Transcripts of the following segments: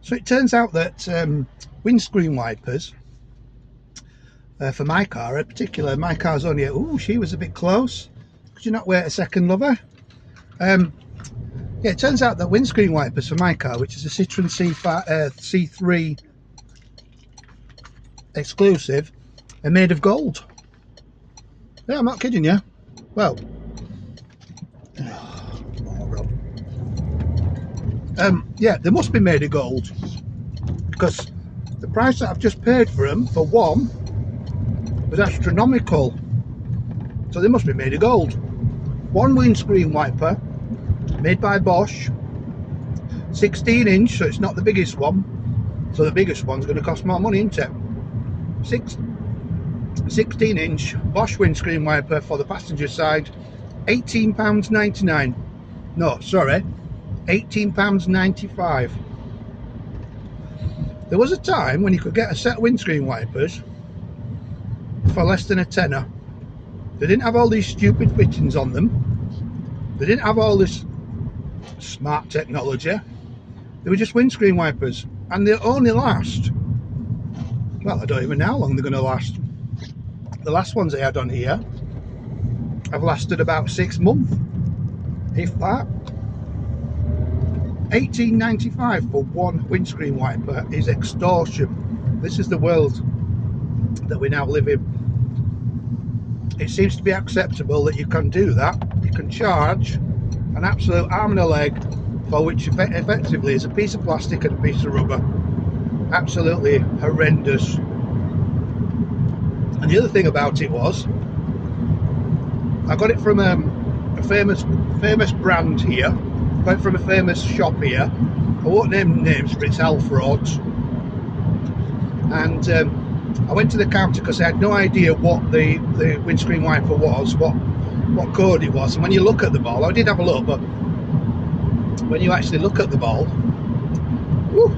So it turns out that windscreen wipers for my car, in particular, my car's only at, ooh, she was a bit close. Could you not wait a second, lover? Yeah, it turns out that windscreen wipers for my car, which is a Citroen C3 exclusive, are made of gold. Yeah, I'm not kidding you. Well, yeah, they must be made of gold, because the price that I've just paid for them for one was astronomical. So they must be made of gold. One windscreen wiper made by Bosch, 16 inch, so it's not the biggest one, so the biggest one's going to cost more money, isn't it? 16 inch Bosch windscreen wiper for the passenger side, £18.99. No, sorry, £18.95. There was a time when you could get a set of windscreen wipers for less than a tenner. They didn't have all these stupid fittings on them. They didn't have all this smart technology. They were just windscreen wipers, and they only last, well, I don't even know how long they're going to last. The last ones I had on here have lasted about 6 months, if that. £18.95 for one windscreen wiper is extortion. This is the world that we now live in. It seems to be acceptable that you can do that. You can charge an absolute arm and a leg for which effectively is a piece of plastic and a piece of rubber. Absolutely horrendous. And the other thing about it was, I got it from a famous brand here. Got it from a famous shop here. I won't name names, but it's Halfrauds. And I went to the counter because I had no idea what the windscreen wiper was, what code it was. And when you look at the ball, I did have a look, but when you actually look at the ball, whoo,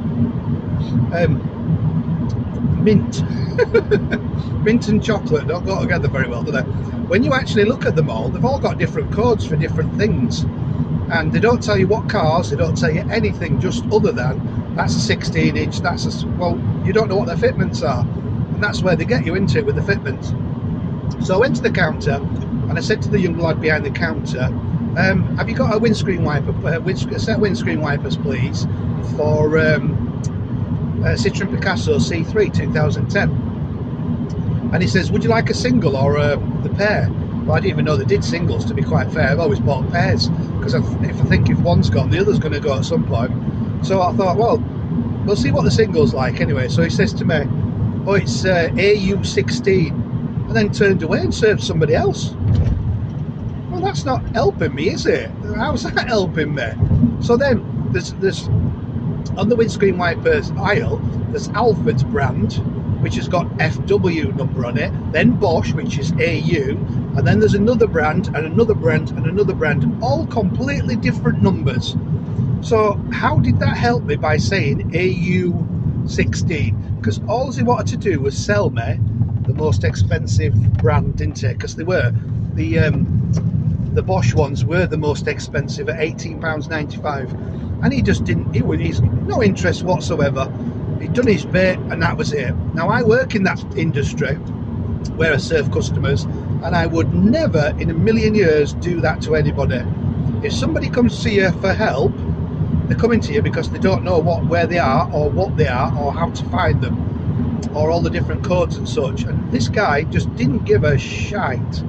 mint mint and chocolate don't go together very well, do they? When you actually look at them all, they've all got different codes for different things, and they don't tell you what cars, they don't tell you anything just other than that's a 16 inch, that's a, well, you don't know what their fitments are, and that's where they get you into it with the fitments. So I went to the counter and I said to the young lad behind the counter, have you got a windscreen wiper, a set of windscreen wipers please for Citroen Picasso C3 2010? And he says, would you like a single or the pair? Well, I didn't even know they did singles, to be quite fair. I've always bought pairs, because if I think if one's gone, the other's going to go at some point. So I thought, well, we'll see what the single's like anyway. So he says to me, oh, it's AU16, and then turned away and served somebody else. Well, that's not helping me, is it? How's that helping me? So then there's on the windscreen wipers aisle, there's Halfords brand, which has got FW number on it, then Bosch, which is AU, and then there's another brand and another brand and another brand, all completely different numbers. So how did that help me by saying AU16? Because all he wanted to do was sell me the most expensive brand, didn't it? Because they were the Bosch ones were the most expensive at £18.95, and he just didn't. He's no interest whatsoever. He'd done his bit and that was it. Now I work in that industry where I serve customers, and I would never in a million years do that to anybody. If somebody comes to you for help, they're coming to you because they don't know where they are or what they are or how to find them or all the different codes and such. And this guy just didn't give a shite.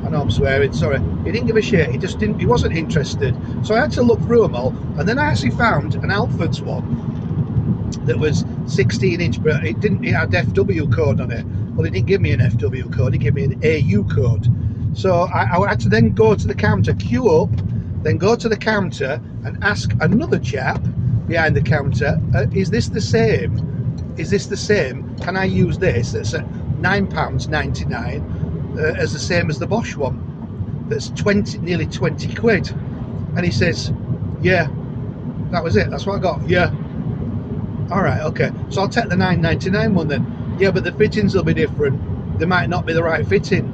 I know I'm swearing, sorry. He didn't give a shit. He wasn't interested. So I had to look through them all, and then I actually found an Halfords one that was 16 inch, but it had FW code on it. Well, he didn't give me an FW code, he gave me an AU code. So I had to then go to the counter, queue up, then go to the counter and ask another chap behind the counter, is this the same? Is this the same? Can I use this? That's at £9.99 as the same as the Bosch one. That's nearly 20 quid. And he says, yeah, that was it. That's what I got. Yeah. All right, okay. So I'll take the £9.99 one then. Yeah, but the fittings will be different. They might not be the right fitting.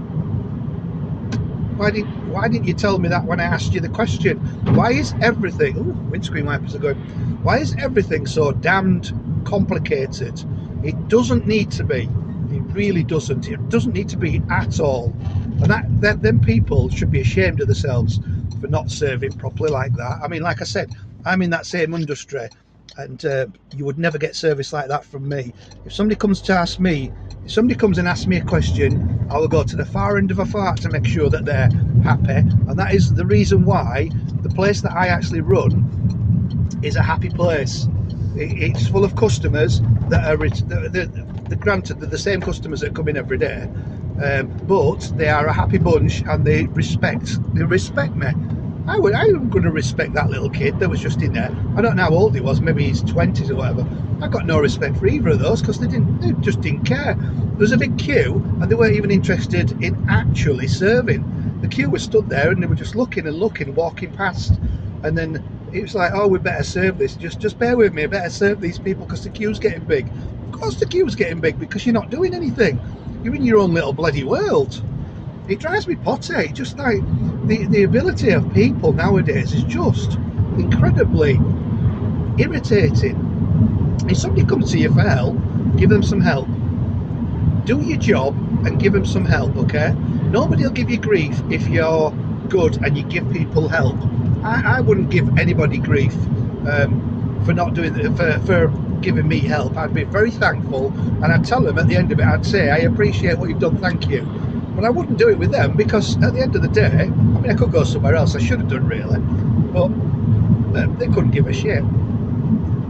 why didn't you tell me that when I asked you the question? Why is everything, windscreen wipers are good, why is everything so damned complicated? It doesn't need to be. It really doesn't. It doesn't need to be at all. And them people should be ashamed of themselves for not serving properly like that. I mean, like I said, I'm in that same industry, and you would never get service like that from me. If somebody comes and asks me a question, I will go to the far end of a fart to make sure that they're happy. And that is the reason why the place that I actually run is a happy place. It's full of customers that are granted, they're the same customers that come in every day, but they are a happy bunch, and they respect me. I'm going to respect that little kid that was just in there. I don't know how old he was, maybe he's 20s or whatever. I got no respect for either of those, because they just didn't care. There was a big queue, and they weren't even interested in actually serving. The queue was stood there, and they were just looking, walking past, and then it was like, oh, we better serve this. Just bear with me. I better serve these people because the queue's getting big. Of course the queue's getting big, because you're not doing anything. You're in your own little bloody world. It drives me potty. Just like the ability of people nowadays is just incredibly irritating. If somebody comes to you for help, give them some help. Do your job and give them some help, okay? Nobody will give you grief if you're good and you give people help. I wouldn't give anybody grief for not doing for giving me help. I'd be very thankful, and I'd tell them at the end of it, I'd say, I appreciate what you've done, thank you. But I wouldn't do it with them, because at the end of the day, I mean, I could go somewhere else. I should have done, really, but they couldn't give a shit.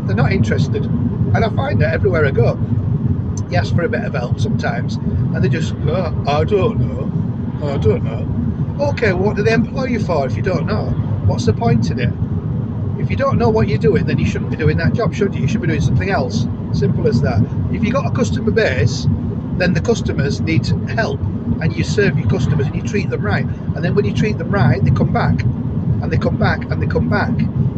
They're not interested, and I find that everywhere I go. You ask for a bit of help sometimes, and they just go, I don't know. Okay, well, what do they employ you for if you don't know? What's the point in it? If you don't know what you're doing, then you shouldn't be doing that job, should you? You should be doing something else. Simple as that. If you've got a customer base, then the customers need help, and you serve your customers and you treat them right. And then when you treat them right, they come back, and they come back, and they come back,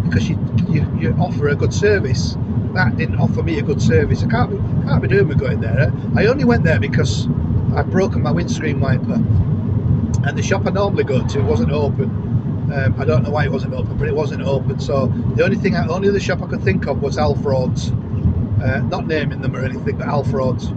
because you offer a good service. That didn't offer me a good service. I can't be doing with going there. I only went there because I'd broken my windscreen wiper, and the shop I normally go to wasn't open. I don't know why it wasn't open, but it wasn't open. So the only other shop I could think of was Halfrauds. Not naming them or anything, but Halfrauds.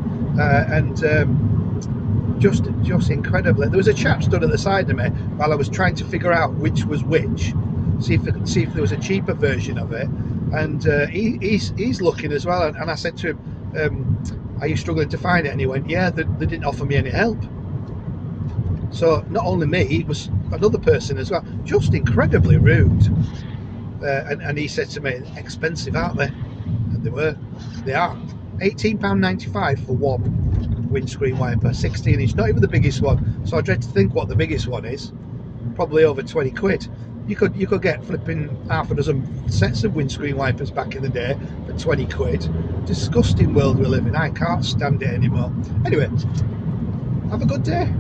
Just incredibly. There was a chap stood at the side of me while I was trying to figure out which was which, see if there was a cheaper version of it. And he's looking as well. And I said to him, "Are you struggling to find it?" And he went, "Yeah, they didn't offer me any help." So not only me, it was another person as well. Just incredibly rude. And he said to me, "Expensive, aren't they?" And they were. They are. £18.95 for one windscreen wiper, 16-inch. Not even the biggest one. So I dread to think what the biggest one is. Probably over 20 quid. You could get flipping half a dozen sets of windscreen wipers back in the day for 20 quid. Disgusting world we live in. I can't stand it anymore. Anyway, have a good day.